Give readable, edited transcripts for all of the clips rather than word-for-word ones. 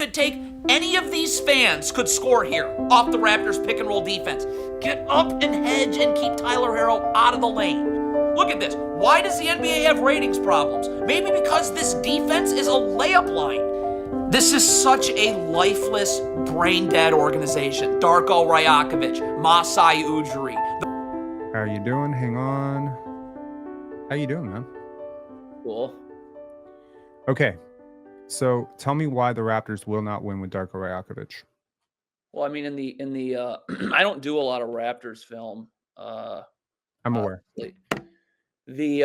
could take any of these fans could score here off the Raptors pick and roll defense. Get up and hedge and keep Tyler Herro out of the lane. Look at this. Why does the NBA have ratings problems? Maybe because this defense is a layup line. This is such a lifeless, brain-dead organization. Darko Rajakovic, Masai Ujiri. How are you doing? Hang on. How you doing, man? Cool. Okay. So tell me why the Raptors will not win with Darko Rajakovic. Well, I mean, in the I don't do a lot of Raptors film. I'm aware. If you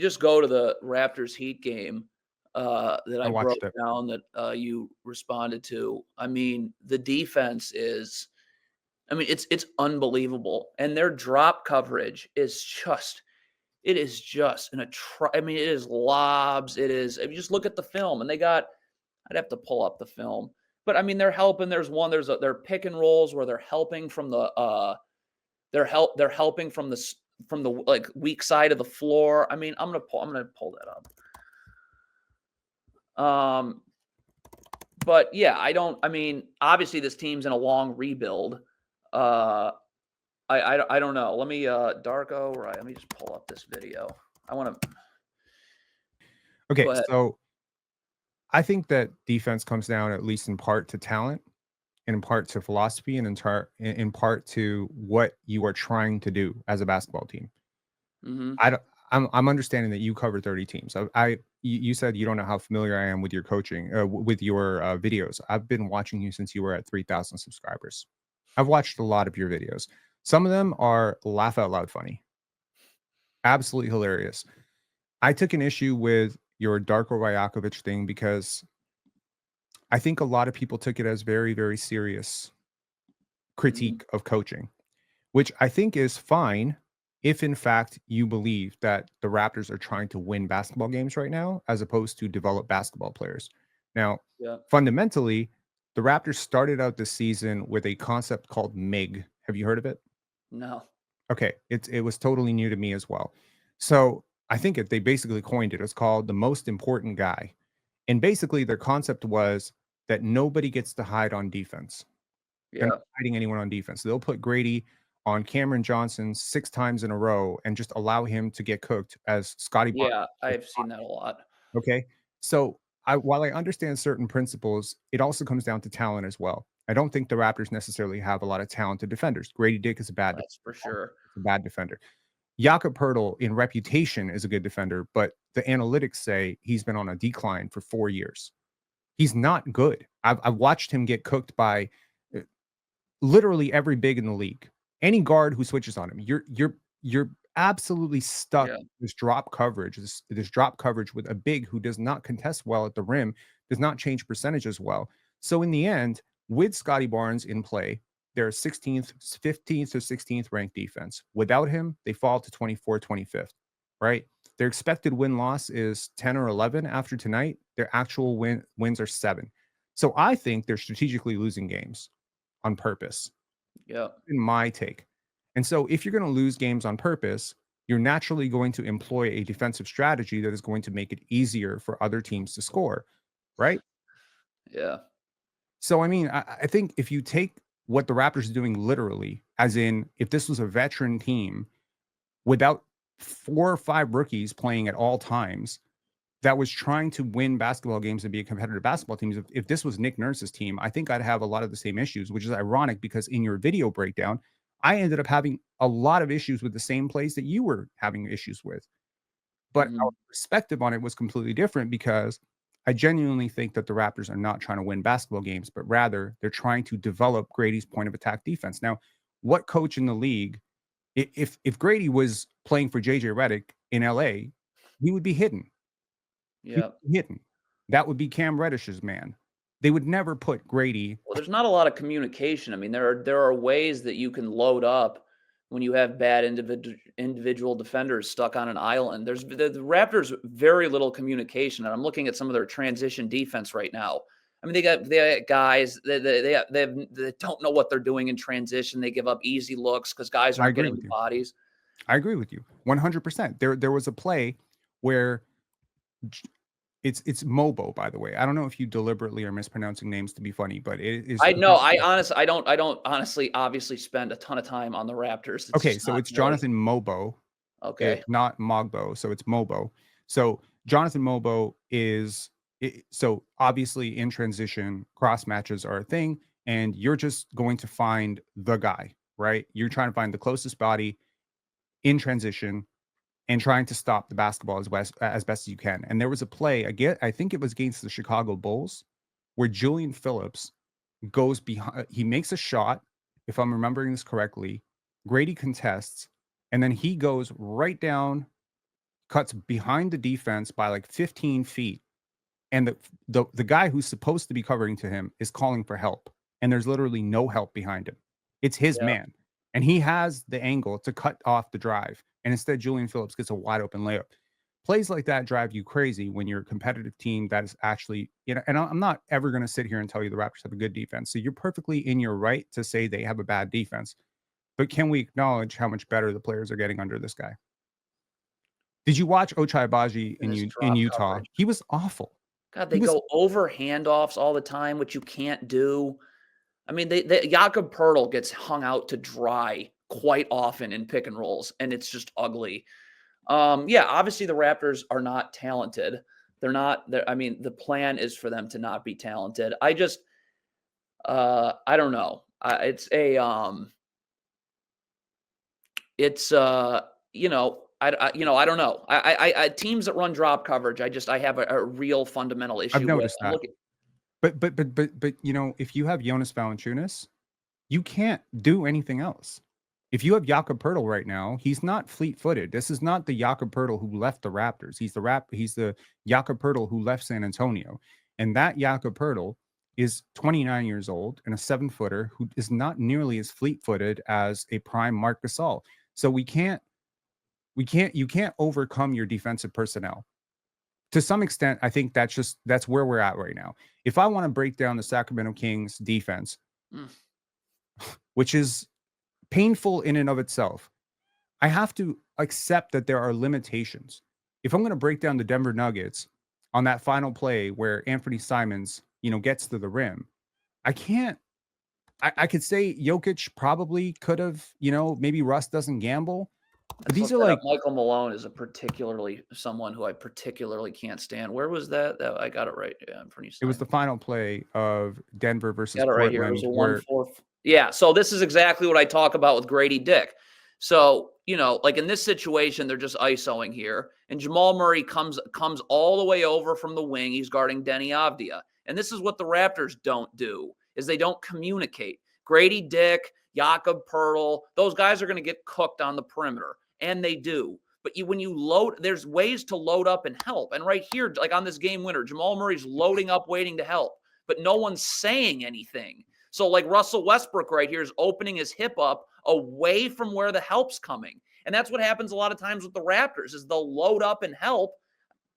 just go to the Raptors Heat game that I broke down that you responded to, I mean, the defense is, I mean, it's unbelievable, and their drop coverage is just. It is just it is lobs. It is, if you just look at the film, and I'd have to pull up the film, but I mean, they're helping. There's their pick and rolls where they're helping from the, they're helping from the like weak side of the floor. I mean, I'm gonna pull that up. But yeah, I mean, obviously this team's in a long rebuild. I don't know. Let me Darko, right? Let me just pull up this video. I want to. Okay, so I think that defense comes down at least in part to talent, and in part to philosophy, and in part to what you are trying to do as a basketball team. Mm-hmm. I'm understanding that you cover 30 teams. You said you don't know how familiar I am with your coaching, with your videos. I've been watching you since you were at 3,000 subscribers. I've watched a lot of your videos. Some of them are laugh out loud funny. Absolutely hilarious. I took an issue with your Darko Rajakovic thing because I think a lot of people took it as very, very serious critique of coaching, which I think is fine if in fact you believe that the Raptors are trying to win basketball games right now as opposed to develop basketball players. Now, fundamentally, the Raptors started out this season with a concept called MIG. Have you heard of it? No. Okay. It was totally new to me as well. So I think they basically coined it. It's called the most important guy. And basically their concept was that nobody gets to hide on defense. They're not hiding anyone on defense. They'll put Grady on Cameron Johnson 6 times in a row and just allow him to get cooked as Scotty. Yeah, I've seen that a lot. Okay. So while I understand certain principles, it also comes down to talent as well. I don't think the Raptors necessarily have a lot of talented defenders. Grady Dick is a bad defender. For sure. A bad defender. Jakob Poeltl in reputation is a good defender, but the analytics say he's been on a decline for 4 years. He's not good. I've watched him get cooked by literally every big in the league. Any guard who switches on him, you're absolutely stuck with this drop coverage. This drop coverage with a big who does not contest well at the rim, does not change percentage as well. So in the end, with Scotty Barnes in play, they're 15th or 16th ranked defense. Without him, they fall to 24th, 25th, right? Their expected win-loss is 10 or 11 after tonight. Their actual wins are 7. So I think they're strategically losing games on purpose. Yeah. In my take. And so if you're going to lose games on purpose, you're naturally going to employ a defensive strategy that is going to make it easier for other teams to score, right? Yeah. So, I mean, I think if you take what the Raptors are doing literally, as in if this was a veteran team without 4 or 5 rookies playing at all times that was trying to win basketball games and be a competitive basketball team, if this was Nick Nurse's team, I think I'd have a lot of the same issues, which is ironic because in your video breakdown, I ended up having a lot of issues with the same plays that you were having issues with. But our perspective on it was completely different because I genuinely think that the Raptors are not trying to win basketball games, but rather they're trying to develop Grady's point of attack defense. Now, what coach in the league, if Grady was playing for JJ Redick in LA, he would be hidden. Yeah. Hidden. That would be Cam Reddish's man. They would never put Grady. Well, there's not a lot of communication. I mean, there are ways that you can load up when you have bad individual defenders stuck on an island. There's the Raptors very little communication, and I'm looking at some of their transition defense right now. I mean, they got guys they don't know what they're doing in transition. They give up easy looks because guys aren't getting the bodies. I agree with you 100%. There was a play where It's Mobo, by the way. I don't know if you deliberately are mispronouncing names to be funny, but it is I know. I don't honestly, obviously spend a ton of time on the Raptors. It's okay. just So not it's really Jonathan Mobo, okay. not Mogbo. So it's Mobo. So Jonathan Mobo is so obviously in transition, cross matches are a thing, and you're just going to find the guy, right? You're trying to find the closest body in transition and trying to stop the basketball as best as you can. And there was a play, I think it was against the Chicago Bulls, where Julian Phillips goes behind, he makes a shot, if I'm remembering this correctly. Grady contests, and then he goes right down, cuts behind the defense by like 15 feet. And the guy who's supposed to be covering to him is calling for help. And there's literally no help behind him. It's his Yeah. man. And he has the angle to cut off the drive. And instead, Julian Phillips gets a wide open layup. Plays like that drive you crazy when you're a competitive team that is actually, and I'm not ever going to sit here and tell you the Raptors have a good defense. So you're perfectly in your right to say they have a bad defense. But can we acknowledge how much better the players are getting under this guy? Did you watch Ochai Agbaji And this in drop Utah? coverage. He was awful. God, He they was go over handoffs all the time, which you can't do. I mean, they Jakob Poeltl gets hung out to dry quite often in pick and rolls, and it's just ugly. Yeah, obviously the Raptors are not talented. They're not. I mean, the plan is for them to not be talented. I don't know. It's I don't know. Teams that run drop coverage, I have a real fundamental I've issue with. noticed I'm that. looking. But if you have Jonas Valanciunas, you can't do anything else. If you have Jakob Poeltl right now, he's not fleet-footed. This is not the Jakob Poeltl who left the Raptors. He's the Jakob Poeltl who left San Antonio. And that Jakob Poeltl is 29 years old and a 7-footer who is not nearly as fleet-footed as a prime Marc Gasol. So you can't overcome your defensive personnel. To some extent, I think that's where we're at right now. If I want to break down the Sacramento Kings defense, Mm. which is painful in and of itself, I have to accept that there are limitations. If I'm going to break down the Denver Nuggets on that final play where Anthony Simons, gets to the rim, I can't. I could say Jokic probably could have, maybe Russ doesn't gamble. But Let's these look are that up. like Michael Malone is someone who I particularly can't stand. Where was that? I got it right. Yeah, Anthony it was the Simons. final play of Denver versus Got it right here. It was Portland a where 1-4. Yeah, so this is exactly what I talk about with Grady Dick. So, like in this situation, they're just ISOing here, and Jamal Murray comes all the way over from the wing. He's guarding Denny Avdia. And this is what the Raptors don't do, is they don't communicate. Grady Dick, Jakob Poeltl, those guys are going to get cooked on the perimeter, and they do. But when you load, there's ways to load up and help. And right here, like on this game winner, Jamal Murray's loading up, waiting to help, but no one's saying anything. So like Russell Westbrook right here is opening his hip up away from where the help's coming. And that's what happens a lot of times with the Raptors is they'll load up and help,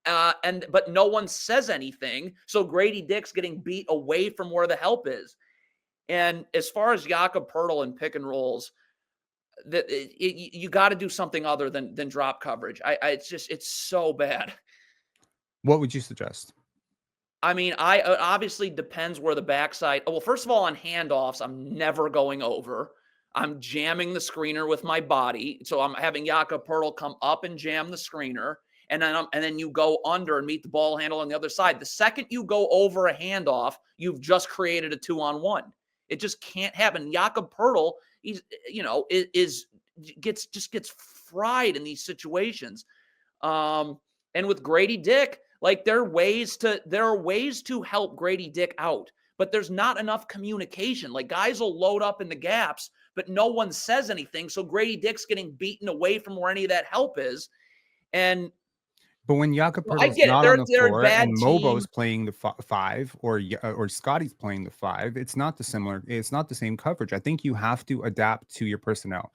but no one says anything. So Grady Dick's getting beat away from where the help is. And as far as Jakob Poeltl and pick and rolls, you got to do something other than drop coverage. It's so bad. what would you suggest? I mean, it obviously depends where the backside. Well, first of all, on handoffs, I'm never going over. I'm jamming the screener with my body, so I'm having Jakob Poeltl come up and jam the screener, and then you go under and meet the ball handle on the other side. The second you go over a handoff, you've just created a 2-on-1. It just can't happen. Jakob Poeltl, gets fried in these situations. And with Grady Dick, like there are ways to help Grady Dick out, but there's not enough communication. Like guys will load up in the gaps, but no one says anything. So Grady Dick's getting beaten away from where any of that help is. And But when Jakob I Poeltl's get it. not on the They're a floor bad and team. Mobo's playing the five or Scotty's playing the five, it's not the same coverage. I think you have to adapt to your personnel.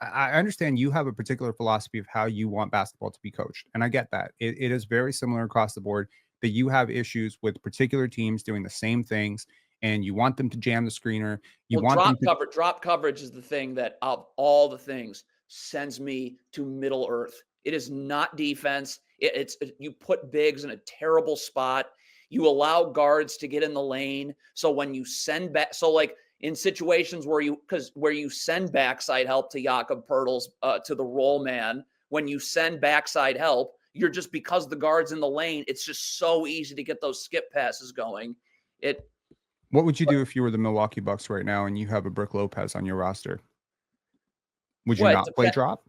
I understand you have a particular philosophy of how you want basketball to be coached, and I get that. It is very similar across the board that you have issues with particular teams doing the same things, and you want them to jam the screener. You Well, want them to drop coverage is the thing that of all the things sends me to Middle Earth. It is not defense. You put bigs in a terrible spot. You allow guards to get in the lane. So when you send back, so like in situations where you send backside help to Jakob Pertl's to the roll man, when you send backside help, you're just, because the guard's in the lane, it's just so easy to get those skip passes going. What would you do if you were the Milwaukee Bucks right now and you have a Brook Lopez on your roster? Would you not play drop?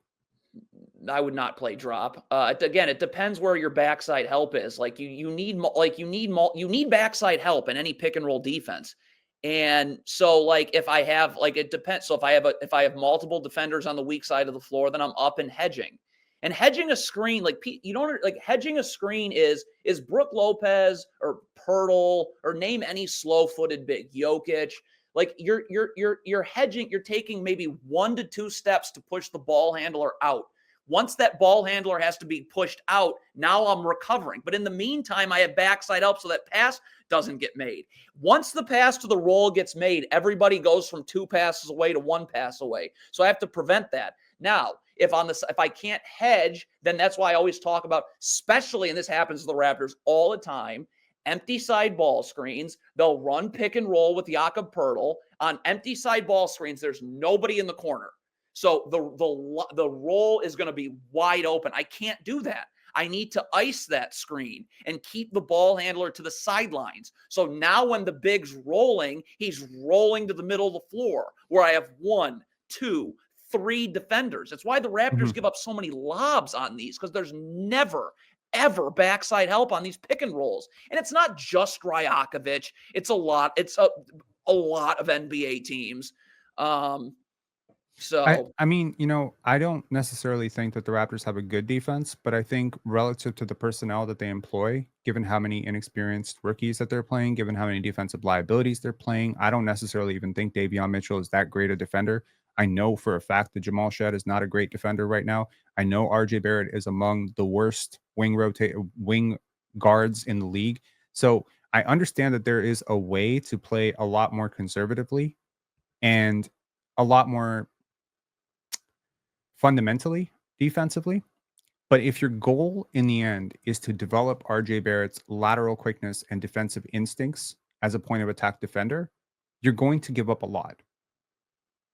I would not play drop. Again, it depends where your backside help is. Like you need backside help in any pick and roll defense. And so like if I have, like, it depends. So if I have multiple defenders on the weak side of the floor, then I'm up and hedging. And hedging a screen, like, you don't, like, hedging a screen is Brook Lopez or Pirtle, or name any slow-footed big, Jokic. Like you're hedging, you're taking maybe 1 to 2 steps to push the ball handler out. Once that ball handler has to be pushed out, now I'm recovering. But in the meantime, I have backside help so that pass doesn't get made. Once the pass to the roll gets made, everybody goes from 2 passes away to 1 pass away. So I have to prevent that. Now, if I can't hedge, then that's why I always talk about, especially, and this happens to the Raptors all the time, empty side ball screens. They'll run pick and roll with Jakob Pertl. On empty side ball screens, there's nobody in the corner. So the roll is going to be wide open. I can't do that. I need to ice that screen and keep the ball handler to the sidelines. So now when the big's rolling, he's rolling to the middle of the floor where I have 1, 2, 3 defenders. That's why the Raptors give up so many lobs on these, because there's never, ever backside help on these pick and rolls. And it's not just Rajakovic. It's a lot. It's a lot of NBA teams. So I mean, I don't necessarily think that the Raptors have a good defense, but I think relative to the personnel that they employ, given how many inexperienced rookies that they're playing, given how many defensive liabilities they're playing, I don't necessarily even think Davion Mitchell is that great a defender. I know for a fact that Jamal Shead is not a great defender right now. I know RJ Barrett is among the worst wing guards in the league. So I understand that there is a way to play a lot more conservatively and a lot more fundamentally defensively. But if your goal in the end is to develop RJ Barrett's lateral quickness and defensive instincts as a point of attack defender, you're going to give up a lot.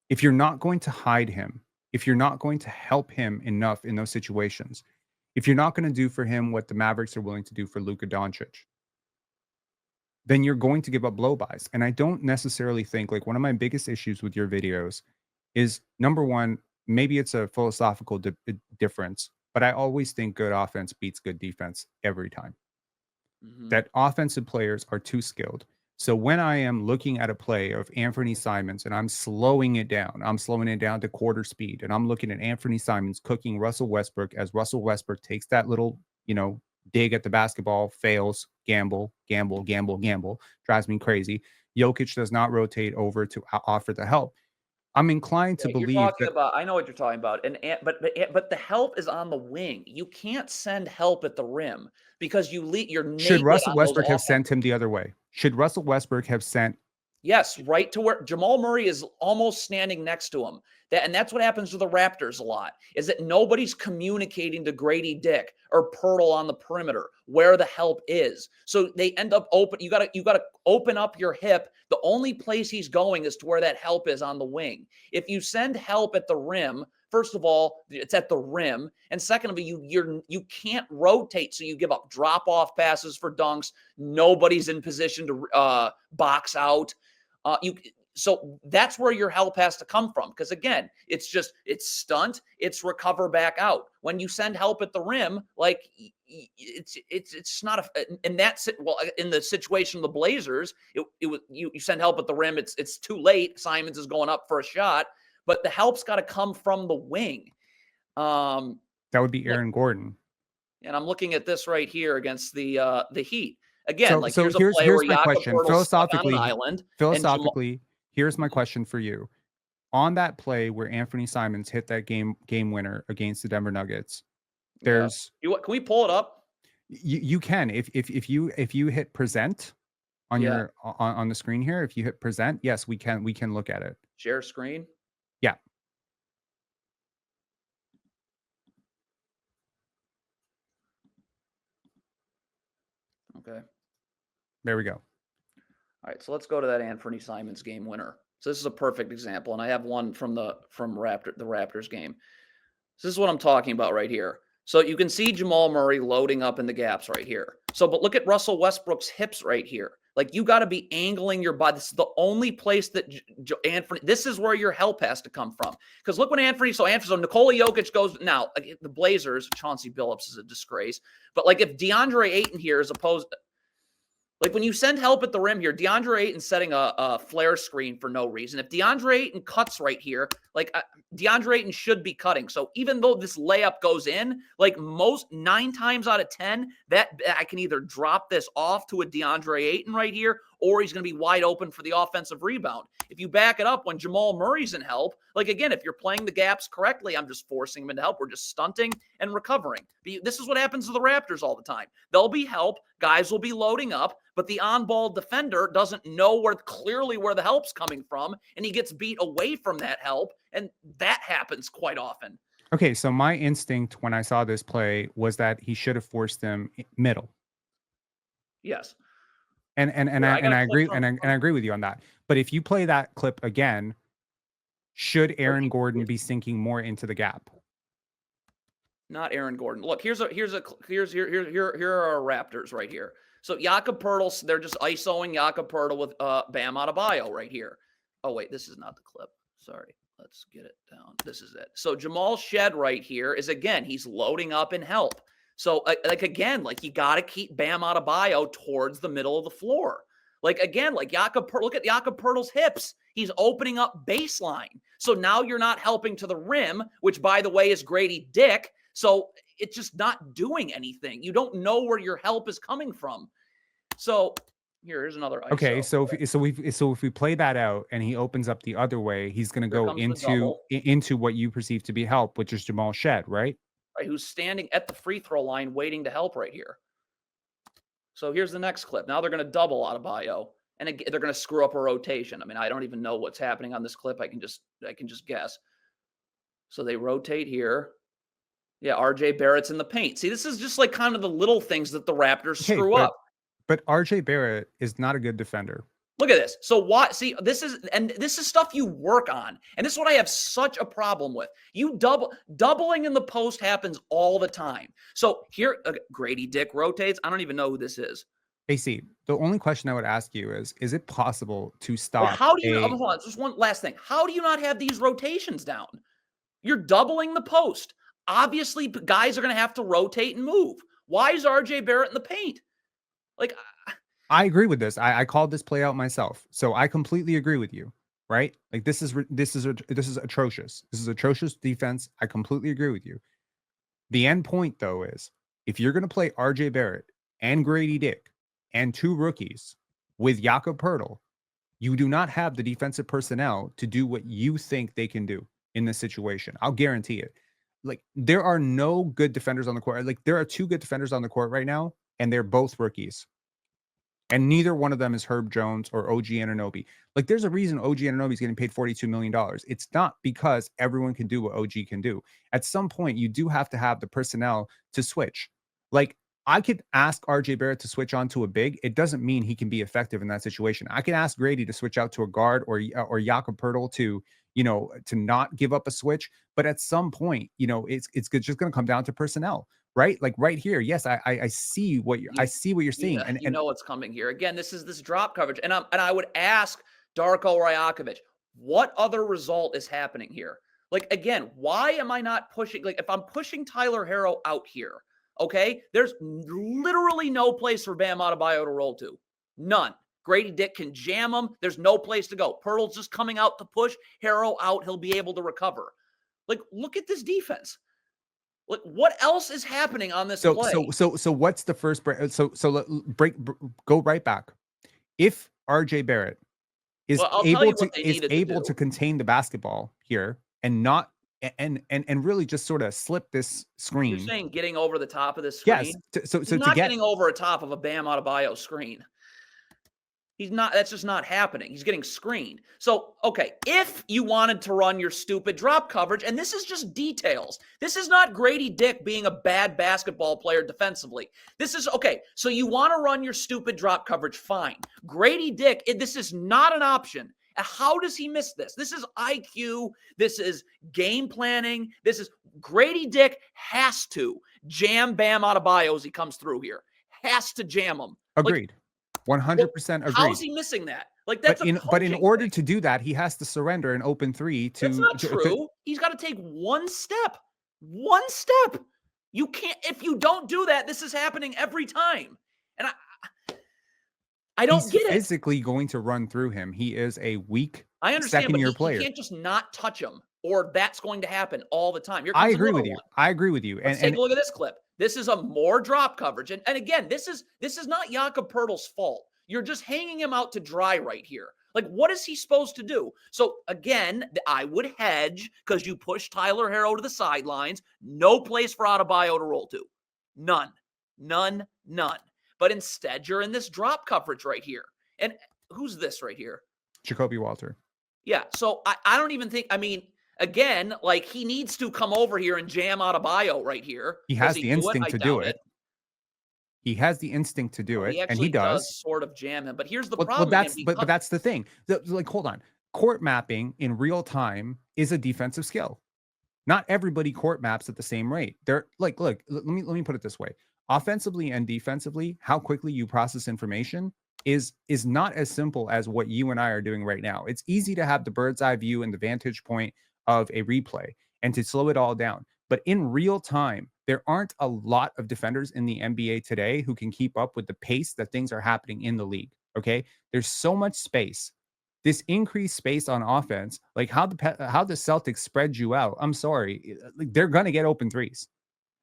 If you're not going to hide him, if you're not going to help him enough in those situations, if you're not going to do for him what the Mavericks are willing to do for Luka Doncic, then you're going to give up blow-bys. And I don't necessarily think, like, one of my biggest issues with your videos is, number one, maybe it's a philosophical difference, but I always think good offense beats good defense every time. That offensive players are too skilled. So when I am looking at a play of Anthony Simons and I'm slowing it down to quarter speed, and I'm looking at Anthony Simons cooking Russell Westbrook as Russell Westbrook takes that little, dig at the basketball, fails, gamble, drives me crazy. Jokic does not rotate over to offer the help. I'm inclined to believe that. I know what you're talking about, but the help is on the wing. You can't send help at the rim because you're naked. Should Russell Westbrook have sent him the other way? Should Russell Westbrook have sent? Yes, right to where Jamal Murray is almost standing next to him. And that's what happens to the Raptors a lot, is that nobody's communicating to Grady Dick or Pirtle on the perimeter where the help is. So they end up open. You gotta open up your hip. The only place he's going is to where that help is on the wing. If you send help at the rim, first of all, it's at the rim, and second of all, you can't rotate, so you give up drop-off passes for dunks. Nobody's in position to box out. So that's where your help has to come from. Because again, it's stunt, it's recover back out. When you send help at the rim, like it's not in the situation of the Blazers, you send help at the rim, it's too late. Simons is going up for a shot, but the help's got to come from the wing. That would be Aaron Gordon. And I'm looking at this right here against the Heat. Again, so here's my question. Philosophically, here's my question for you. On that play where Anthony Simons hit that game winner against the Denver Nuggets, there's can we pull it up? You can if you hit present on your on the screen here. If you hit present, yes, we can look at it. Share screen. Yeah. Okay. There we go. All right, so let's go to that Anthony Simons game winner. So this is a perfect example, and I have one from the Raptors game. So this is what I'm talking about right here. So you can see Jamal Murray loading up in the gaps right here. So, but look at Russell Westbrook's hips right here. Like, you got to be angling your body. This is the only place that Anthony, this is where your help has to come from. Because look what so Nikola Jokic goes, now, the Blazers, Chauncey Billups is a disgrace. But like if DeAndre Ayton here is opposed, like when you send help at the rim here, DeAndre Ayton setting a flare screen for no reason. If DeAndre Ayton cuts right here, like DeAndre Ayton should be cutting. So even though this layup goes in, like 9 times out of 10, that I can either drop this off to a DeAndre Ayton right here, or he's going to be wide open for the offensive rebound. If you back it up when Jamal Murray's in help, like again, if you're playing the gaps correctly, I'm just forcing him into help. We're just stunting and recovering. This is what happens to the Raptors all the time. They'll be help. Guys will be loading up, but the on-ball defender doesn't know clearly where the help's coming from, and he gets beat away from that help, and that happens quite often. Okay, so my instinct when I saw this play was that he should have forced them middle. Yes. And I agree and I agree with you on that. But if you play that clip again, should Aaron Gordon be sinking more into the gap? Not Aaron Gordon. Look, here are our Raptors right here. So Jakob Poeltl, they're just isoing Jakob Poeltl with Bam Adebayo right here. Oh wait, this is not the clip. Sorry. Let's get it down. This is it. So Jamal Shed right here is, again, he's loading up in help. So again, you got to keep Bam Adebayo towards the middle of the floor. Like again, look at Jakob Poeltl's hips. He's opening up baseline. So now you're not helping to the rim, which by the way is Grady Dick. So it's just not doing anything. You don't know where your help is coming from. So here's another ISO. Okay, so if we play that out and he opens up the other way, he's going to go into what you perceive to be help, which is Jamal Shed, right? Right, who's standing at the free throw line waiting to help right here. So here's the next clip. Now they're going to double Adebayo, and they're going to screw up a rotation. I mean, I don't even know what's happening on this clip. I can just guess. So they rotate here. Yeah, RJ Barrett's in the paint. See, this is just like kind of the little things that the Raptors screw up. But RJ Barrett is not a good defender. Look at this. So what? See, this is stuff you work on, and this is what I have such a problem with. You doubling in the post happens all the time. So here, Grady Dick rotates. I don't even know who this is. AC, the only question I would ask you is it possible to stop? How do you? Hold on, just one last thing. How do you not have these rotations down? You're doubling the post. Obviously, guys are going to have to rotate and move. Why is RJ Barrett in the paint? Like, I agree with this. I called this play out myself, so I completely agree with you. Right? Like this is atrocious. This is atrocious defense. I completely agree with you. The end point, though, is if you're going to play RJ Barrett and Grady Dick and 2 rookies with Jakob Poeltl, you do not have the defensive personnel to do what you think they can do in this situation. I'll guarantee it. Like, there are no good defenders on the court. Like, there are 2 good defenders on the court right now, and they're both rookies. And neither one of them is Herb Jones or OG Anunoby. Like, there's a reason OG Anunoby is getting paid $42 million. It's not because everyone can do what OG can do. At some point, you do have to have the personnel to switch. Like, I could ask RJ Barrett to switch on to a big. It doesn't mean he can be effective in that situation. I can ask Grady to switch out to a guard or Jakob Poeltl to not give up a switch. But at some point, it's just going to come down to personnel. Right, like right here. Yes, I see what you're seeing, yeah, and you know what's coming here. Again, this is this drop coverage, and I would ask Darko Rajakovic, what other result is happening here? Like again, why am I not pushing? Like if I'm pushing Tyler Herro out here, okay, there's literally no place for Bam Adebayo to roll to, none. Grady Dick can jam him. There's no place to go. Poeltl's just coming out to push Herro out. He'll be able to recover. Like look at this defense. Like, what else is happening on this play? So what's the first break? Go right back. If RJ Barrett is able to contain the basketball here and not and really just sort of slip this screen. You're saying getting over the top of this screen? Yes. So getting over the top of a Bam Adebayo screen. He's not, that's just not happening. He's getting screened. So, okay, if you wanted to run your stupid drop coverage, and this is just details, this is not Grady Dick being a bad basketball player defensively. This is, okay, so you want to run your stupid drop coverage, fine. Grady Dick, this is not an option. How does he miss this? This is IQ. This is game planning. This is, Grady Dick has to jam Bam Adebayo as he comes through here. Has to jam him. Agreed. 100% agreed. How is he missing that? Like, that's but in order to do that, he has to surrender an open three to. That's not true. He's got to take one step. One step. You can't. If you don't do that, this is happening every time. And I don't get it. He's physically going to run through him. He is a weak I understand, second-year player. You can't just not touch him, or that's going to happen all the time. I agree with you. I agree with you. Let's take a look at this clip. This is a more drop coverage. And again, this is not Jakob Poeltl's fault. You're just hanging him out to dry right here. Like, what is he supposed to do? So, again, I would hedge because you push Tyler Herro to the sidelines. No place for Adebayo to roll to. None. None. None. But instead, you're in this drop coverage right here. And who's this right here? Jacoby Walter. Yeah, so I don't even think, I mean, again, like, he needs to come over here and jam Adebayo right here. He has the instinct to do it. He has the instinct to do it, and he does sort of jam him. But here's the problem. But that's the thing. Like, hold on. Court mapping in real time is a defensive skill. Not everybody court maps at the same rate. They're like, look, let me put it this way. Offensively and defensively, how quickly you process information is not as simple as what you and I are doing right now. It's easy to have the bird's eye view and the vantage point of a replay and to slow it all down. But in real time, there aren't a lot of defenders in the NBA today who can keep up with the pace that things are happening in the league. Okay. There's so much space. This increased space on offense, like how the Celtics spread you out. I'm sorry. They're going to get open threes.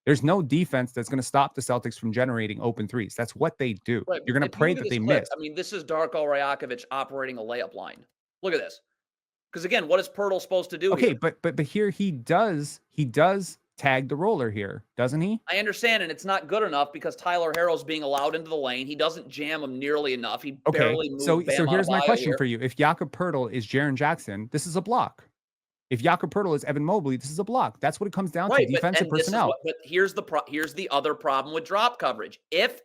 There's no defense that's going to stop the Celtics from generating open threes. That's what they do. Right. You're going to pray that they miss. I mean, this is Darko Rajakovic operating a layup line. Look at this. Because again, what is Poeltl supposed to do? Okay, here? but here he does tag the roller here, doesn't he? I understand, and it's not good enough because Tyler Herro's being allowed into the lane. He doesn't jam him nearly enough. He barely moves. So here's my question for you: if Jakob Poeltl is Jaren Jackson, this is a block. If Jakob Poeltl is Evan Mobley, this is a block. That's what it comes down to: defensive personnel. But here's the other problem with drop coverage. If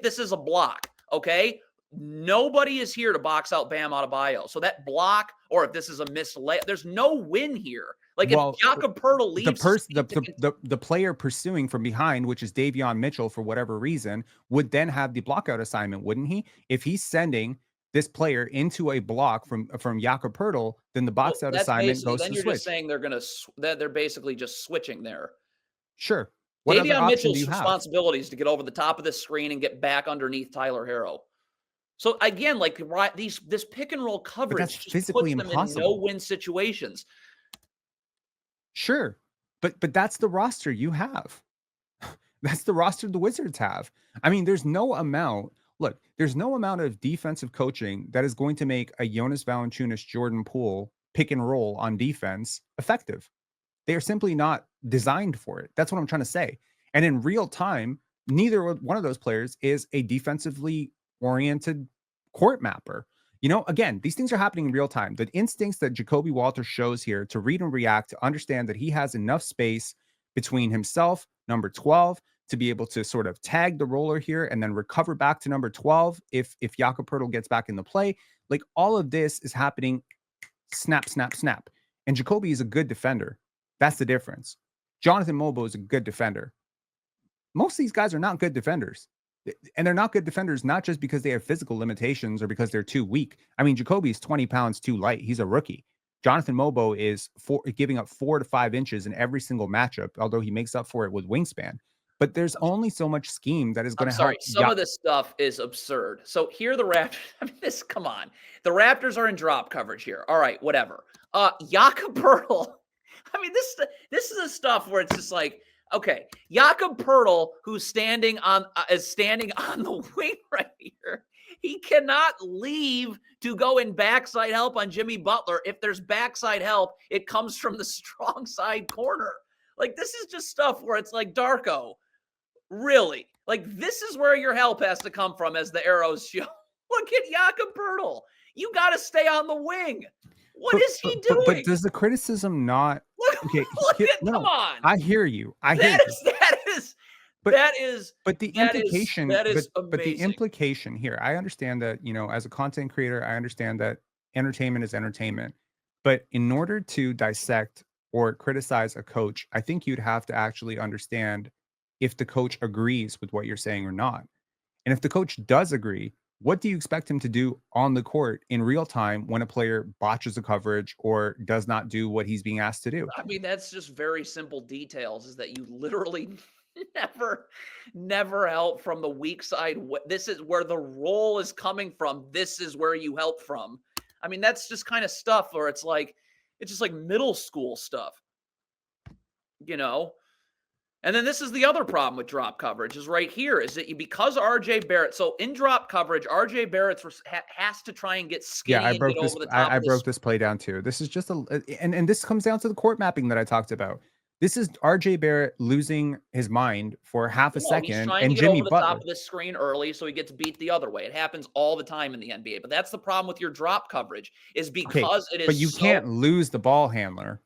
this is a block, okay. Nobody is here to box out Bam Adebayo. So that block, or if this is a missed layup, there's no win here. Like, if Jakob Poeltl leaves, the player pursuing from behind, which is Davion Mitchell for whatever reason, would then have the blockout assignment, wouldn't he? If he's sending this player into a block from Jakob Poeltl, then the box out assignment goes to then switch. You're just saying they're basically just switching there. Sure. What Davion Mitchell's responsibility is to get over the top of the screen and get back underneath Tyler Herro. So again, like, this pick and roll coverage that's just physically puts them impossible. in no-win situations. Sure, but that's the roster you have. That's the roster the Wizards have. I mean, there's no amount of defensive coaching that is going to make a Jonas Valanciunas, Jordan Poole pick and roll on defense effective. They are simply not designed for it. That's what I'm trying to say. And in real time, neither one of those players is a defensively oriented court mapper. You know, again, these things are happening in real time. The instincts that Jacoby Walter shows here to read and react, to understand that he has enough space between himself, number 12, to be able to sort of tag the roller here and then recover back to number 12 if Jakob Poeltl gets back in the play. Like, all of this is happening snap, snap, snap. And Jacoby is a good defender. That's the difference. Jonathan Mobo is a good defender. Most of these guys are not good defenders. And they're not good defenders, not just because they have physical limitations or because they're too weak. I mean, Jacoby is 20 pounds too light. He's a rookie. Jonathan Mobo is giving up 4 to 5 inches in every single matchup, although he makes up for it with wingspan. But there's only so much scheme that is going to help. Some of this stuff is absurd. So here are the Raptors. I mean, come on. The Raptors are in drop coverage here. All right, whatever. Jakob Poeltl. I mean, this is the stuff where it's just like, okay, Jakob Poeltl, who's standing on the wing right here, he cannot leave to go in backside help on Jimmy Butler. If there's backside help, it comes from the strong side corner. Like, this is just stuff where it's like, Darko, really? Like, this is where your help has to come from, as the arrows show. Look at Jakob Poeltl. You got to stay on the wing. What is he doing? But does the criticism not? Okay, Look at, come on. I hear you. I hear you. But the implication, that is but the amazing. implication here, I understand that, as a content creator, I understand that entertainment is entertainment. But in order to dissect or criticize a coach, I think you'd have to actually understand if the coach agrees with what you're saying or not. And if the coach does agree, what do you expect him to do on the court in real time when a player botches a coverage or does not do what he's being asked to do? I mean, that's just very simple details, is that you literally never help from the weak side. This is where the roll is coming from. This is where you help from. I mean, that's just kind of stuff where it's just like middle school stuff, you know? And then this is the other problem with drop coverage is right here, is that because RJ Barrett, so in drop coverage, RJ Barrett has to try and get skinny and get over the top. I broke this play down too. This is just and this comes down to the court mapping that I talked about. This is RJ Barrett losing his mind for half a second, he's trying and to get Jimmy over the Butler top of this screen early, so he gets beat the other way. It happens all the time in the NBA, but that's the problem with your drop coverage, is because it is. But you can't lose the ball handler.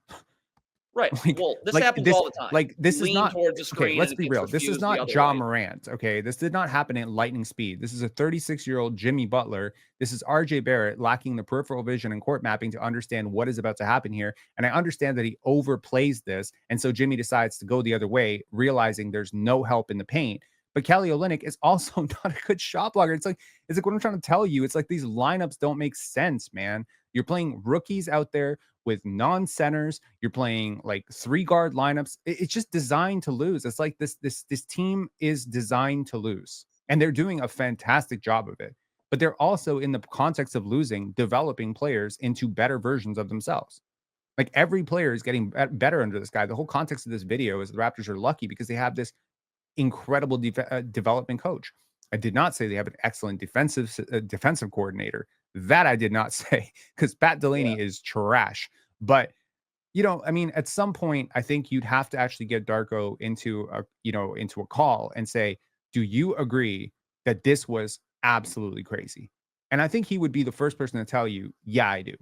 Right. Well, this happens all the time. Like, this is not towards the screen. Okay, let's be real. This is not Ja Morant. Okay, this did not happen at lightning speed. This is a 36-year-old Jimmy Butler. This is RJ Barrett lacking the peripheral vision and court mapping to understand what is about to happen here. And I understand that he overplays this, and so Jimmy decides to go the other way, realizing there's no help in the paint. But Kelly Olynyk is also not a good shot blocker. It's like what I'm trying to tell you. It's like these lineups don't make sense, man. You're playing rookies out there with non-centers. You're playing like 3-guard lineups. It's just designed to lose. It's like this team is designed to lose, and they're doing a fantastic job of it. But they're also, in the context of losing, developing players into better versions of themselves. Like, every player is getting better under this guy. The whole context of this video is the Raptors are lucky because they have this incredible development coach. I did not say they have an excellent defensive coordinator. That I did not say, because Pat Delaney is trash. But, I mean, at some point, I think you'd have to actually get Darko into a call and say, do you agree that this was absolutely crazy? And I think he would be the first person to tell you, yeah, I do.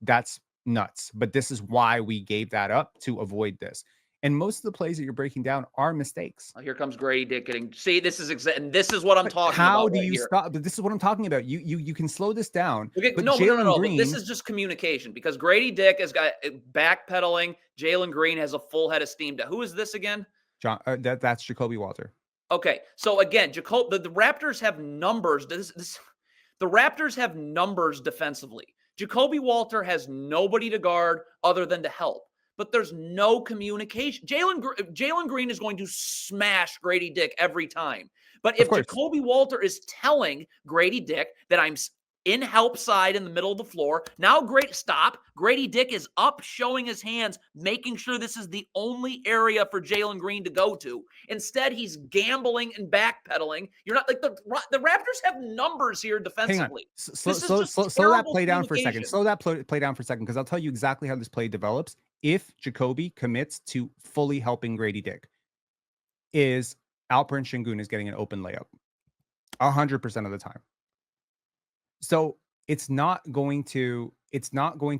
That's nuts. But this is why we gave that up, to avoid this. And most of the plays that you're breaking down are mistakes. Oh, here comes Grady Dick getting. See, this is and this is what I'm talking about. How do you stop? But this is what I'm talking about. You can slow this down. Okay, but no. Green, but this is just communication, because Grady Dick has got backpedaling. Jalen Green has a full head of steam. Who is this again? John. That's Jacoby Walter. Okay, so again, the Raptors have numbers. The Raptors have numbers defensively. Jacoby Walter has nobody to guard other than to help. But there's no communication. Jalen Green is going to smash Grady Dick every time. But if Jacoby Walter is telling Grady Dick that I'm in help side in the middle of the floor, now Grady Dick is up, showing his hands, making sure this is the only area for Jalen Green to go to. Instead, he's gambling and backpedaling. You're not like the Raptors have numbers here defensively. Slow that play down for a second. Slow that play down for a second, because I'll tell you exactly how this play develops. If Jacoby commits to fully helping Grady Dick, is Alperen Sengun is getting an open layup 100% of the time. So it's not going to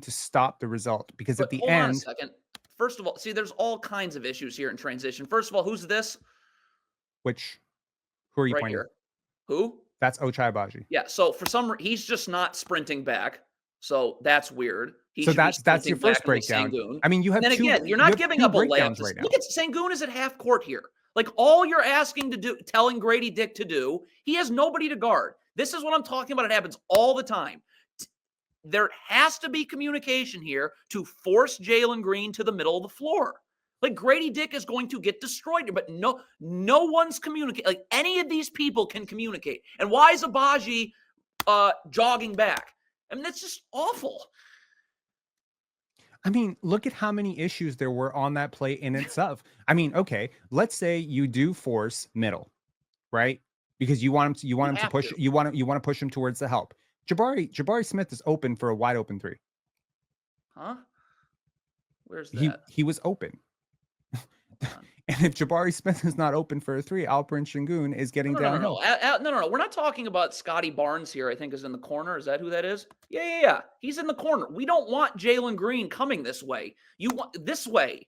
stop the result, because at the end. Hold on a second. First of all, see, there's all kinds of issues here in transition. First of all, who's this? Who are you right pointing? Here. Who? That's Ochai Agbaji. Yeah. So for some reason, he's just not sprinting back. So that's weird. So that's your first breakdown. I mean, you have and then again, you're not giving up a layup. Right now. Look at Sengun is at half court here. Like, all you're telling Grady Dick to do, he has nobody to guard. This is what I'm talking about. It happens all the time. There has to be communication here to force Jalen Green to the middle of the floor. Like, Grady Dick is going to get destroyed, but no one's communicating. Like, any of these people can communicate. And why is Agbaji jogging back? I mean, that's just awful. I mean, look at how many issues there were on that play in itself. I mean, okay, let's say you do force middle, right? Because you want him to push. You want to push him towards the help. Jabari Smith is open for a wide open 3. Huh? Where's that? He was open. And if Jabari Smith is not open for a three, Alperen Şengün is getting downhill. No. We're not talking about Scotty Barnes here. I think is in the corner. Is that who that is? Yeah. He's in the corner. We don't want Jalen Green coming this way. You want this way.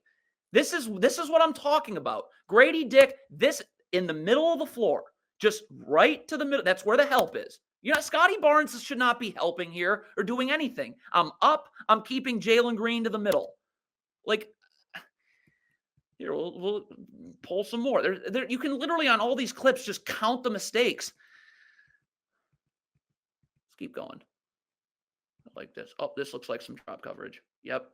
This is what I'm talking about. Grady Dick, this in the middle of the floor, just right to the middle. That's where the help is. Scotty Barnes should not be helping here or doing anything. I'm up. I'm keeping Jalen Green to the middle. Like, here, we'll pull some more. You can literally on all these clips just count the mistakes. Let's keep going. Like this. Oh, this looks like some drop coverage. Yep.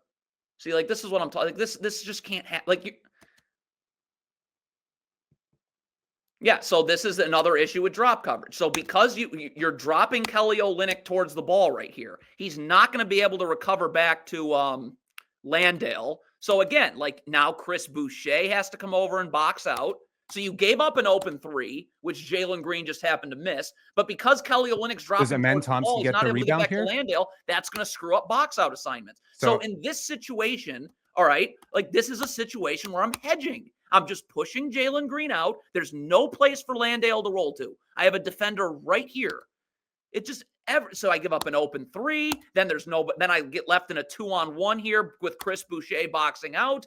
See, like this is what I'm talking. Like this just can't happen. Like yeah. So this is another issue with drop coverage. So because you're dropping Kelly Olynyk towards the ball right here, he's not going to be able to recover back to Landale. So again, like now Chris Boucher has to come over and box out. So you gave up an open three, which Jalen Green just happened to miss. But because Kelly Olynyk's dropping towards the ball, he's not able to get back to Landale. That's going to screw up box out assignments. So in this situation, all right, like this is a situation where I'm hedging. I'm just pushing Jalen Green out. There's no place for Landale to roll to. I have a defender right here. It just so I give up an open three. Then then I get left in a 2-on-1 here with Chris Boucher boxing out.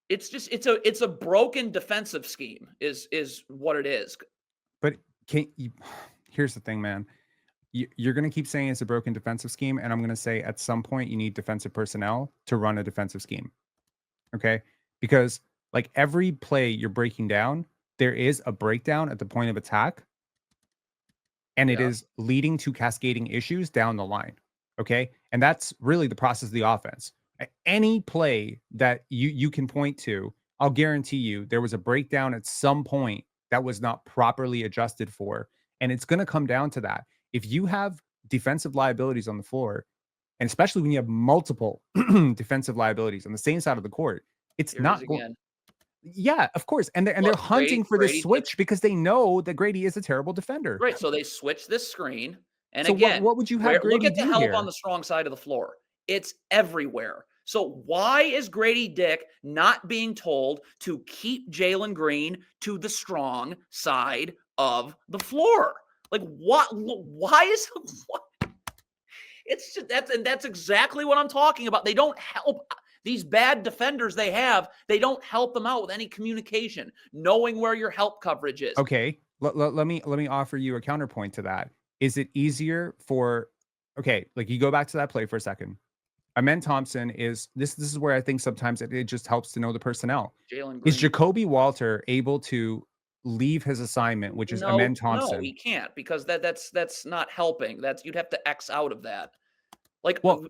It's just it's a broken defensive scheme is what it is. But here's the thing, man. You're going to keep saying it's a broken defensive scheme, and I'm going to say at some point you need defensive personnel to run a defensive scheme. Okay? Because like every play you're breaking down, there is a breakdown at the point of attack, and it is leading to cascading issues down the line. Okay? And that's really the process of the offense. Any play that you can point to, I'll guarantee you there was a breakdown at some point that was not properly adjusted for. And it's going to come down to that. If you have defensive liabilities on the floor, and especially when you have multiple defensive liabilities on the same side of the court, it's not going. Yeah, of course. And they're hunting for this switch because they know that Grady is a terrible defender. Right. So they switch this screen. And so again, what would you have Grady look at the do help here? on the strong side of the floor. It's everywhere. So why is Grady Dick not being told to keep Jalen Green to the strong side of the floor? Like what? Why is what? It's just that's exactly what I'm talking about. They don't help these bad defenders they have. They don't help them out with any communication, knowing where your help coverage is. Okay, let me offer you a counterpoint to that. Is it easier for like you go back to that play for a second. Amen Thompson is this is where I think sometimes it just helps to know the personnel. Is Jacoby Walter able to leave his assignment, which is Amen Thompson? No, he can't because that's not helping. You'd have to X out of that. Like Ochai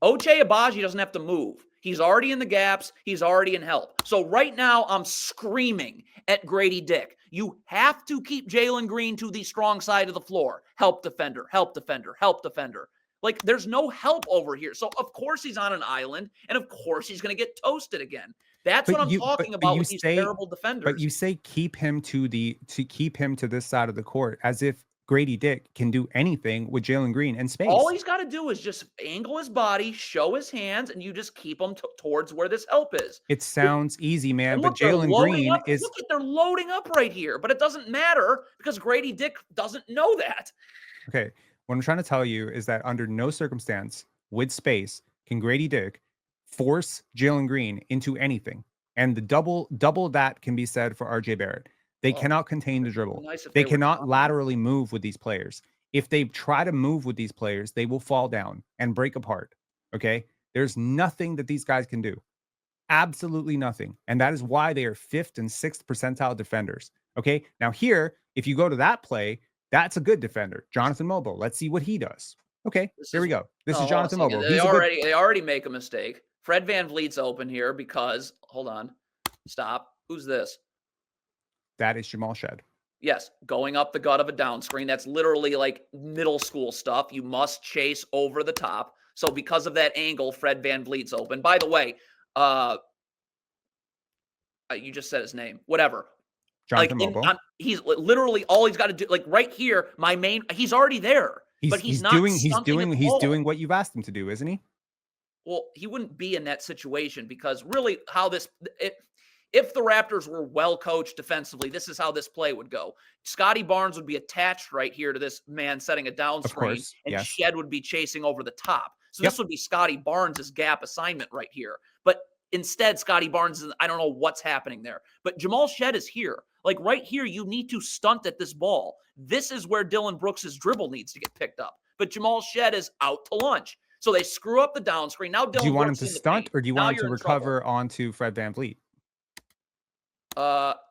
Agbaji doesn't have to move. He's already in the gaps. He's already in help. So right now I'm screaming at Grady Dick. You have to keep Jalen Green to the strong side of the floor. Help defender, help defender, help defender. Like, there's no help over here. So, of course, he's on an island, and of course, he's going to get toasted again. That's what I'm talking about with these terrible defenders. But you say keep him to this side of the court as if Grady Dick can do anything with Jalen Green in space. All he's got to do is just angle his body, show his hands, and you just keep him towards where this help is. It sounds easy, man, but Jalen Green is... Look at they're loading up right here, but it doesn't matter because Grady Dick doesn't know that. Okay. What I'm trying to tell you is that under no circumstance with space can Grady Dick force Jalen Green into anything. And the double that can be said for RJ Barrett. They cannot contain the dribble. They cannot laterally move with these players. If they try to move with these players, they will fall down and break apart. Okay? There's nothing that these guys can do. Absolutely nothing. And that is why they are 5th and 6th percentile defenders. Okay? Now here, if you go to that play, that's a good defender. Jonathan Mobo. Let's see what he does. Okay, here we go. This is Jonathan Mobo. They already make a mistake. Fred VanVleet's open here because, hold on, stop. Who's this? That is Jamal Shed. Yes, going up the gut of a down screen. That's literally like middle school stuff. You must chase over the top. So because of that angle, Fred VanVleet's open. By the way, you just said his name. Whatever. Jonathan Mobo. He's literally all he's got to do. Like right here, he's already there. He's doing what you've asked him to do, isn't he? Well, he wouldn't be in that situation because really how this if the Raptors were well coached defensively, this is how this play would go. Scotty Barnes would be attached right here to this man setting a down Of screen, course, and yes. Shed would be chasing over the top. So this Yep. would be Scotty Barnes' gap assignment right here. But instead, Scotty Barnes is, I don't know what's happening there. But Jamal Shed is here. Like right here, you need to stunt at this ball. This is where Dillon Brooks' dribble needs to get picked up. But Jamal Shed is out to lunch. So they screw up the down screen. Now Do you Dillon want him Brooks to in the stunt paint. or do you Now want him you're to in trouble. recover onto Fred VanVleet?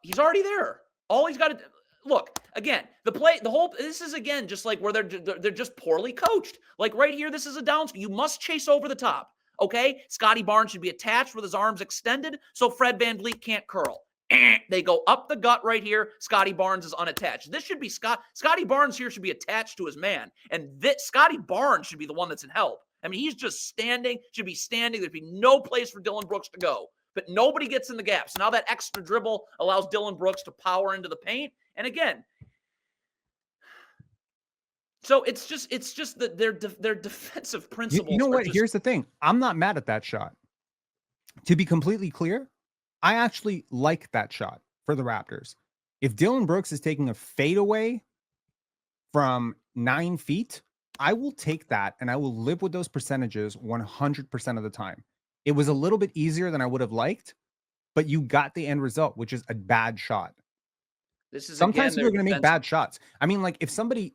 He's already there. All he's got to look again. This is again just like where they're just poorly coached. Like right here, this is a down. You must chase over the top. Okay, Scotty Barnes should be attached with his arms extended, so Fred VanVleet can't curl. They go up the gut right here. Scotty Barnes is unattached. This should be Scotty Barnes here should be attached to his man, and Scotty Barnes should be the one that's in help. I mean, he's just standing. Should be standing. There'd be no place for Dillon Brooks to go. But nobody gets in the gaps. Now that extra dribble allows Dillon Brooks to power into the paint. And again, so it's just that their defensive principles. You know what? Here's the thing. I'm not mad at that shot. To be completely clear, I actually like that shot for the Raptors. If Dillon Brooks is taking a fadeaway from 9 feet, I will take that and I will live with those percentages 100% of the time. It was a little bit easier than I would have liked, but you got the end result, which is a bad shot. Sometimes people are going to make bad shots. I mean, like if somebody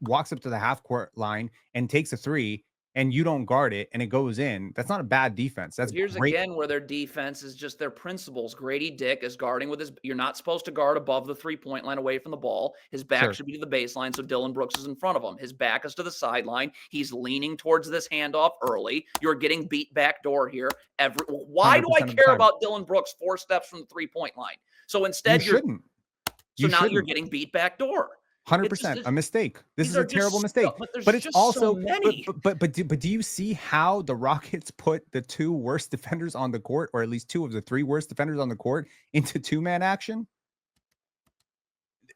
walks up to the half court line and takes a three and you don't guard it and it goes in, that's not a bad defense. That's here's great. Again where their defense is just their principles. Grady Dick is guarding with his. You're not supposed to guard above the 3-point line away from the ball. His back should be to the baseline, so Dillon Brooks is in front of him. His back is to the sideline. He's leaning towards this handoff early. You're getting beat backdoor here. Why do I care about Dillon Brooks 4 steps from the 3-point line? So instead, you shouldn't. So now you're getting beat backdoor. 100% a mistake. This is a terrible mistake. But it's also but do you see how the Rockets put the 2 worst defenders on the court, or at least 2 of the 3 worst defenders on the court, into 2-man action?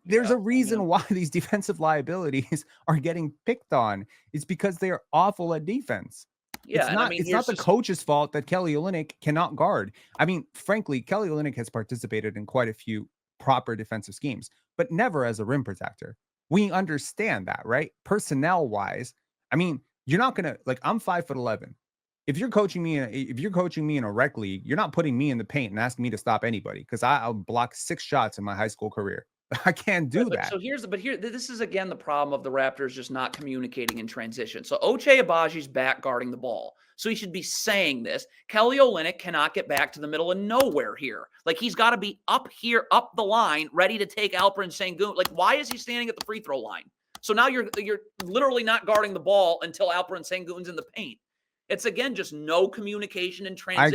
There's a reason why these defensive liabilities are getting picked on. It's because they are awful at defense. Yeah, it's not the coach's fault that Kelly Olynyk cannot guard. I mean, frankly, Kelly Olynyk has participated in quite a few proper defensive schemes, but never as a rim protector. We understand that, right? Personnel wise, I mean, you're not gonna I'm 5'11". If you're coaching me in a rec league, you're not putting me in the paint and asking me to stop anybody, because I'll block 6 shots in my high school career. I can't do that. So this is again the problem of the Raptors just not communicating in transition. So Ochai Abaji's back guarding the ball. So he should be saying this. Kelly Olynyk cannot get back to the middle of nowhere here. Like he's got to be up here, up the line, ready to take Alperen Sengun. Like why is he standing at the free throw line? So now you're literally not guarding the ball until Alperen Sengun's in the paint. It's again just no communication in transition.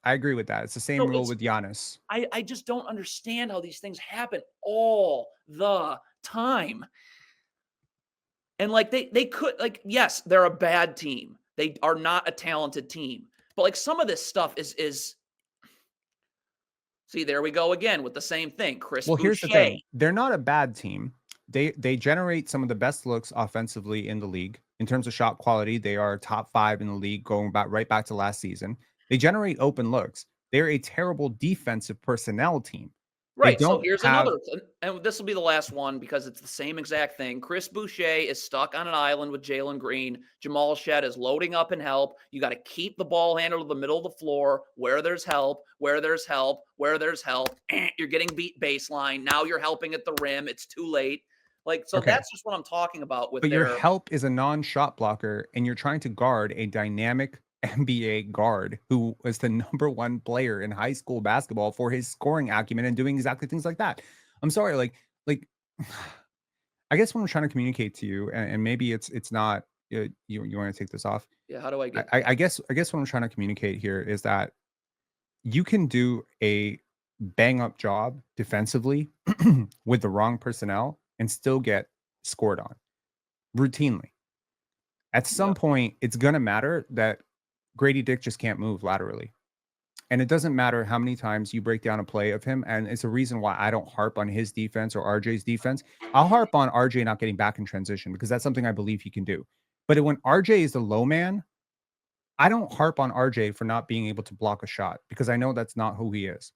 I agree with that. It's the same rule with Giannis. I just don't understand how these things happen all the time. And like they could, like, yes, they're a bad team. They are not a talented team. But like some of this stuff is see, there we go again with the same thing. Chris Boucher. Here's the thing. They're not a bad team. They generate some of the best looks offensively in the league. In terms of shot quality, they are top 5 in the league, going right back to last season. They generate open looks. They're a terrible defensive personnel team. Right. So here's another, and this will be the last one because it's the same exact thing. Chris Boucher is stuck on an island with Jalen Green. Jamal Shed is loading up and help. You got to keep the ball handle to the middle of the floor where there's help, where there's help, where there's help. You're getting beat baseline. Now you're helping at the rim. It's too late. Like, so that's just what I'm talking about with your help is a non-shot blocker, and you're trying to guard a dynamic NBA guard who was the #1 player in high school basketball for his scoring acumen and doing exactly things like that. I'm sorry, like I guess what I'm trying to communicate to you, and maybe it's not you want to take this off. Yeah, how do I get I guess what I'm trying to communicate here is that you can do a bang up job defensively with the wrong personnel and still get scored on routinely. At some point, it's going to matter that Grady Dick just can't move laterally. And it doesn't matter how many times you break down a play of him. And it's a reason why I don't harp on his defense or RJ's defense. I'll harp on RJ not getting back in transition because that's something I believe he can do. But when RJ is the low man, I don't harp on RJ for not being able to block a shot because I know that's not who he is.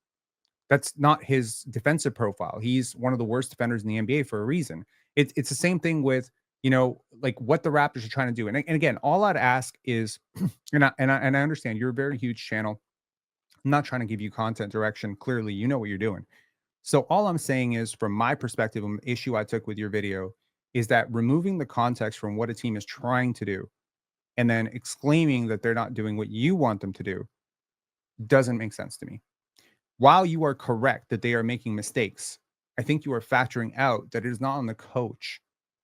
That's not his defensive profile. He's one of the worst defenders in the NBA for a reason. It's the same thing with, like what the Raptors are trying to do. And again, all I'd ask is, and I understand you're a very huge channel. I'm not trying to give you content direction. Clearly, you know what you're doing. So all I'm saying is, from my perspective, an issue I took with your video is that removing the context from what a team is trying to do and then exclaiming that they're not doing what you want them to do doesn't make sense to me. While you are correct that they are making mistakes, I think you are factoring out that it is not on the coach.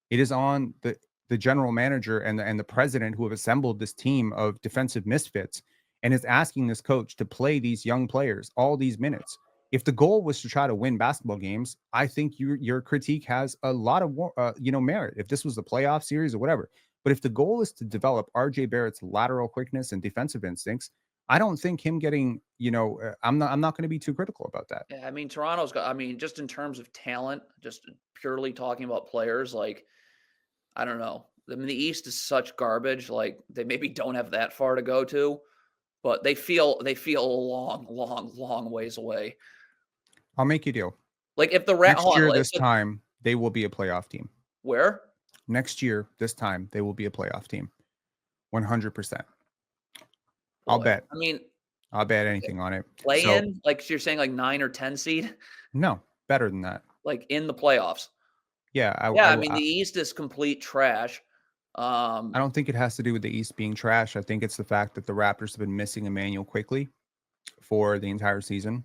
It is on the general manager and the president who have assembled this team of defensive misfits and is asking this coach to play these young players all these minutes. If the goal was to try to win basketball games, I think your critique has a lot of merit. If this was the playoff series or whatever, but if the goal is to develop RJ Barrett's lateral quickness and defensive instincts, I don't think him getting, I'm not going to be too critical about that. Yeah, I mean, Toronto's got, I mean, just in terms of talent, just purely talking about players, like, I don't know. I mean, the East is such garbage. Like, they maybe don't have that far to go to, but they feel a long, long, long ways away. I'll make you a deal. Like, if the Next hold year, on, this time, they will be a playoff team. where? Next year, this time, they will be a playoff team. 100%. I'll Boy, bet. I mean, I'll bet anything on it. play So, in, like, so you're saying like 9 or 10 seed, no, better than that. like in the playoffs. Yeah, Yeah, I mean, the East is complete trash. I don't think it has to do with the East being trash. I think it's the fact that the Raptors have been missing Emmanuel quickly for the entire season,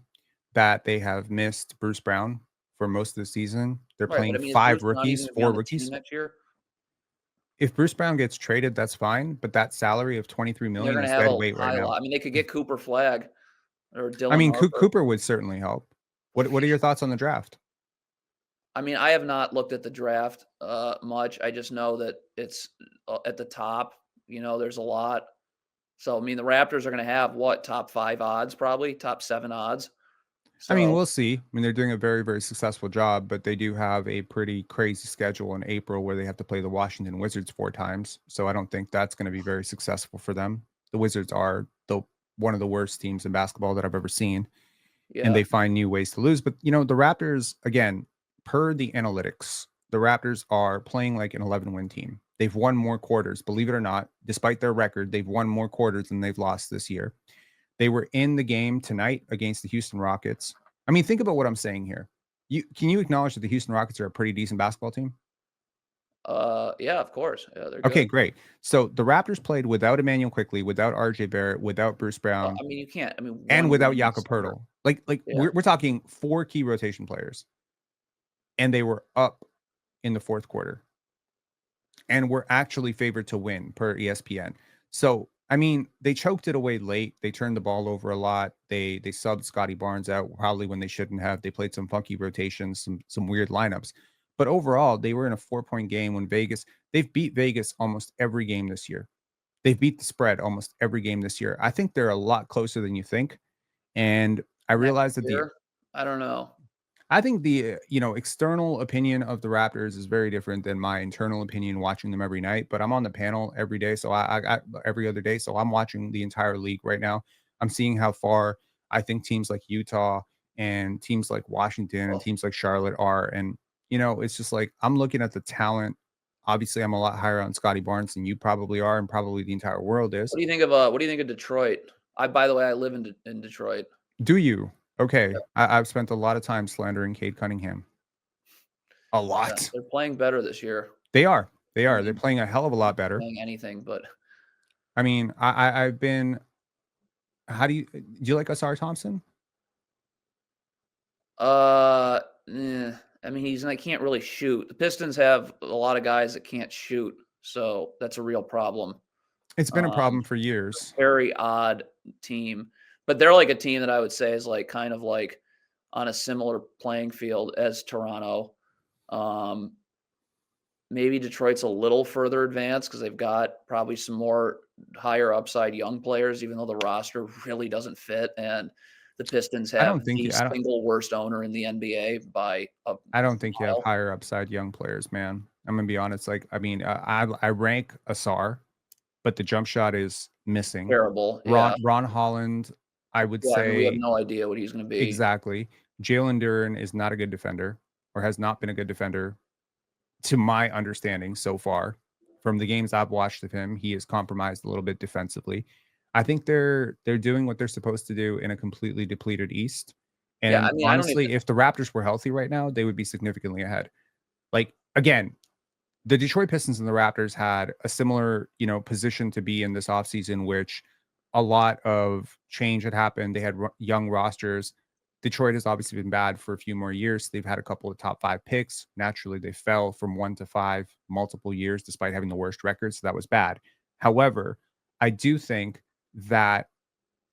that they have missed Bruce Brown for most of the season. They're Right, but playing I mean, is Bruce 5 not even rookies, gonna be on 4 the team rookies. next year? If Bruce Brown gets traded, that's fine, but that salary of 23 They're million gonna is have dead a weight right high now. lot. I mean, they could get Cooper Flag or I Dylan mean, Harper. Cooper would certainly help. What are your thoughts on the draft? I mean, I have not looked at the draft, much. I just know that it's, at the top, there's a lot. So, I mean, the Raptors are gonna have what, top 5 odds probably, top 7 odds. I mean, So, we'll see. I mean, they're doing a very, very successful job, but they do have a pretty crazy schedule in April where they have to play the Washington Wizards 4 times. So I don't think that's going to be very successful for them. The Wizards are one of the worst teams in basketball that I've ever seen, and yeah. they find new ways to lose. But the Raptors, again, per the analytics, the Raptors are playing like an 11-win team. They've won more quarters, believe it or not. Despite their record, they've won more quarters than they've lost this year. They were in the game tonight against the Houston Rockets. I mean, think about what I'm saying here. Can you acknowledge that the Houston Rockets are a pretty decent basketball team? Yeah, of course. Yeah, they're Okay, good. great. So the Raptors played without Emmanuel Quickly, without RJ Barrett, without Bruce Brown, I mean, you can't. I mean, and one without leading Jakob center. Poeltl. Like Yeah. we're talking 4 key rotation players, and they were up in the fourth quarter, and were actually favored to win per ESPN. So I mean, they choked it away late. They turned the ball over a lot. They subbed Scotty Barnes out probably when they shouldn't have. They played some funky rotations, some weird lineups. But overall, they were in a 4-point game when they've beat Vegas almost every game this year. They've beat the spread almost every game this year. I think they're a lot closer than you think. And I Next realize that year, I don't know. I think the external opinion of the Raptors is very different than my internal opinion watching them every night. But I'm on the panel every day, so I every other day, so I'm watching the entire league right now. I'm seeing how far I think teams like Utah and teams like Washington and Well, teams like Charlotte are, and it's just like I'm looking at the talent. Obviously, I'm a lot higher on Scotty Barnes than you probably are, and probably the entire world is. what do you think of Detroit? By the way, I live in Detroit. Do you? Okay, I've spent a lot of time slandering Cade Cunningham. A Yeah, lot. they're playing better this year. They are. They I are. They're mean, playing a hell of a lot better. playing anything, but I mean, I've been. How do you like Asar Thompson? uh, I mean, can't really shoot. The Pistons have a lot of guys that can't shoot, so that's a real problem. It's been a Um, problem for years. Very odd team, but they're like a team that I would say is like kind of like on a similar playing field as Toronto. Um, Maybe Detroit's a little further advanced because they've got probably some more higher upside young players, even though the roster really doesn't fit. And the Pistons I have don't think the you. I don't. single worst owner in the NBA by a I don't think you have mile. higher upside young players, man. I'm gonna be honest. Like, I mean, I rank Asar, but the jump shot is missing. Terrible. Yeah. Ron Holland, I would Yeah, I mean, we have say no idea what he's gonna be. exactly. Jalen Duren is not a good defender or has not been a good defender to my understanding so far. From the games I've watched of him, he is compromised a little bit defensively. I think they're doing what they're supposed to do in a completely depleted East. Yeah, And I mean, I don't even honestly, if the Raptors were healthy right now, they would be significantly ahead. Like again, the Detroit Pistons and the Raptors had a similar, position to be in this offseason, which a lot of change had happened. They had young rosters. Detroit has obviously been bad for a few more years. They've had a couple of top 5 picks. Naturally, they fell from 1 to 5 multiple years despite having the worst record. So that was bad. However, I do think that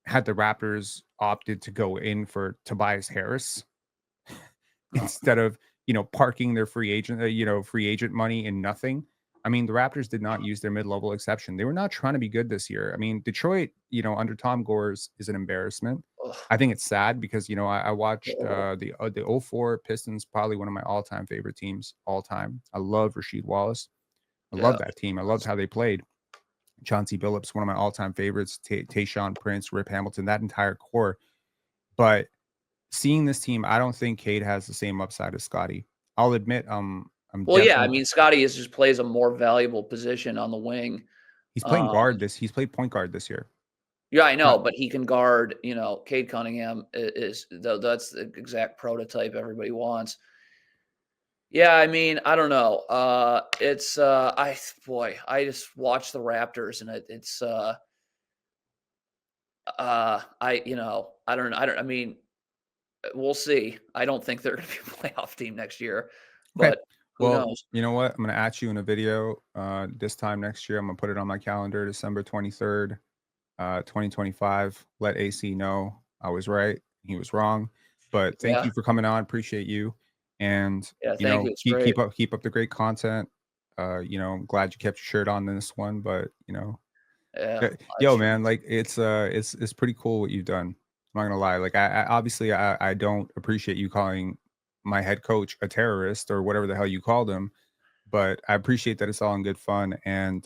had the Raptors opted to go in for Tobias Harris instead of, parking their free agent money in nothing. I mean, the Raptors did not use their mid-level exception. They were not trying to be good this year. I mean, Detroit, under Tom Gores is an embarrassment. ugh, I think it's sad because, I watched terrible. the '04 Pistons, probably one of my all-time favorite teams all time. I love Rasheed Wallace. I Yeah. love that team. I loved how they played. Chauncey Billups, one of my all-time favorites. Tayshaun Prince, Rip Hamilton, that entire core. But seeing this team, I don't think Cade has the same upside as Scotty. I'll admit, I'm Well, yeah, I definitely mean, Scotty is just plays a more valuable position on the wing. he's playing Um, guard this. He's played point guard this year. yeah, I Not know, but he can guard, Cade Cunningham is that's the exact prototype everybody wants. Yeah, I mean, I don't know. It's I just watch the Raptors and it's I mean, we'll see. I don't think they're going to be a playoff team next year, okay. but who Well, knows? you know what? I'm gonna at you in a video this time next year. I'm gonna put it on my calendar, December 23rd, 2025. Let AC know I was right. He was wrong. But thank Yeah. you for coming on. Appreciate you. And Yeah, thank you. It's great. keep up the great content. I'm glad you kept your shirt on in this one, but Yeah, yeah, live yo, stream. man, like it's pretty cool what you've done. I'm not gonna lie. Like I obviously I don't appreciate you calling my head coach a terrorist or whatever the hell you called him, but I appreciate that it's all in good fun and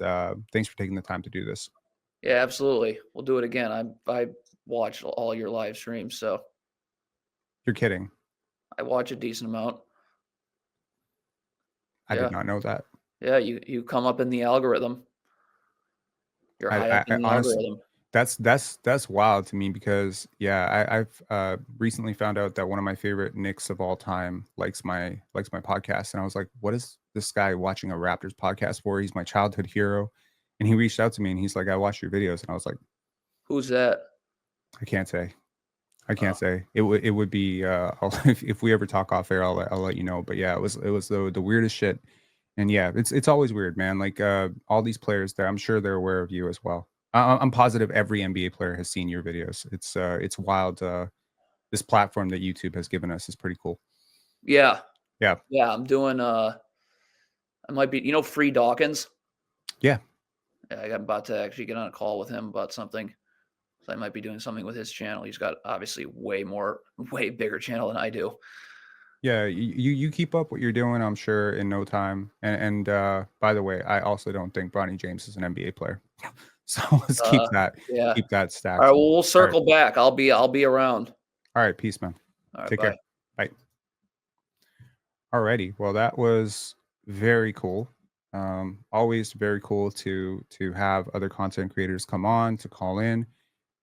thanks for taking the time to do this. Yeah, absolutely. We'll do it again. I watch all your live streams, so You're kidding. I watch a decent amount. I did Yeah. not know that. Yeah, you come up in the algorithm. You're high up I in the honestly algorithm. that's wild to me because yeah, I've recently found out that one of my favorite Knicks of all time likes my podcast, and I was like, what is this guy watching a Raptors podcast for? He's my childhood hero, and he reached out to me and he's like, I watch your videos, and I was like, Who's that? I can't say, I Oh, can't say. It would be if we ever talk off air, I'll let you know. But yeah, it was the weirdest shit, and yeah, it's always weird, man. Like all these players there, I'm sure they're aware of you as well. I'm positive every NBA player has seen your videos. It's wild. This platform that YouTube has given us is pretty cool. yeah. Yeah, Yeah, I'm doing, I might be Free Dawkins? yeah, Yeah, I got about to actually get on a call with him about something. So I might be doing something with his channel. He's got obviously way bigger channel than I do. yeah. You keep up what you're doing. I'm sure in no time. And by the way, I also don't think Bronny James is an NBA player. So let's Uh, yeah. keep that All right, stacked. well, we'll All right, circle back. I'll be around. all right. Peace, man. All right, Take bye. care. Bye. Alrighty. Well, that was very cool. Always very cool to have other content creators come on to call in.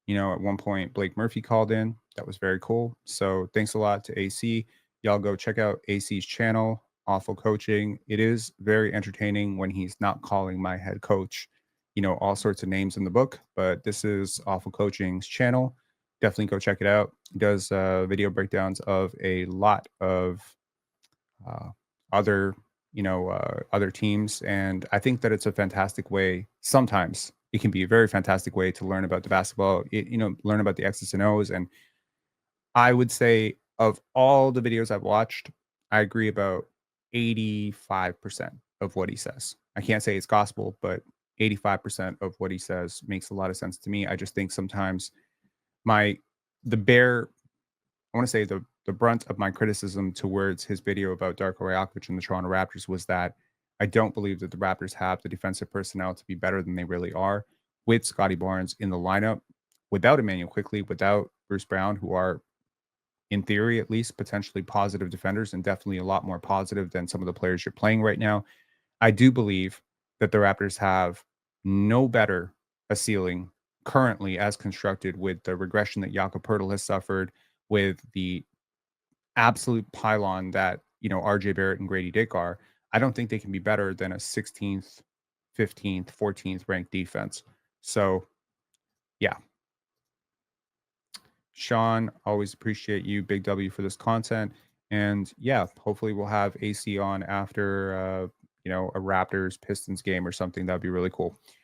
At one point Blake Murphy called in. That was very cool. So thanks a lot to AC. Y'all go check out AC's channel, Awful Coaching. It is very entertaining when he's not calling my head coach, all sorts of names in the book. But this is Awful Coaching's channel. Definitely go check it out. He does video breakdowns of a lot of uh, other other teams, and I think that it's a fantastic way. Sometimes it can be a very fantastic way to learn about the basketball, learn about the X's and O's. And I would say of all the videos I've watched, I agree about 85% of what he says. I can't say it's gospel, but 85% of what he says makes a lot of sense to me. I just think sometimes my the bare I want to say the brunt of my criticism towards his video about Darko Rajakovic and the Toronto Raptors was that I don't believe that the Raptors have the defensive personnel to be better than they really are, with Scotty Barnes in the lineup, without Emmanuel Quickley, without Bruce Brown, who are, in theory at least, potentially positive defenders and definitely a lot more positive than some of the players you're playing right now. I do believe that the Raptors have no better a ceiling currently as constructed, with the regression that Jakob Poeltl has suffered, with the absolute pylon that, RJ Barrett and Grady Dick are. I don't think they can be better than a 16th, 15th, 14th ranked defense. So, yeah. Sean, always appreciate you. Big W for this content. And yeah, hopefully we'll have AC on after, a Raptors Pistons game or something. That'd be really cool.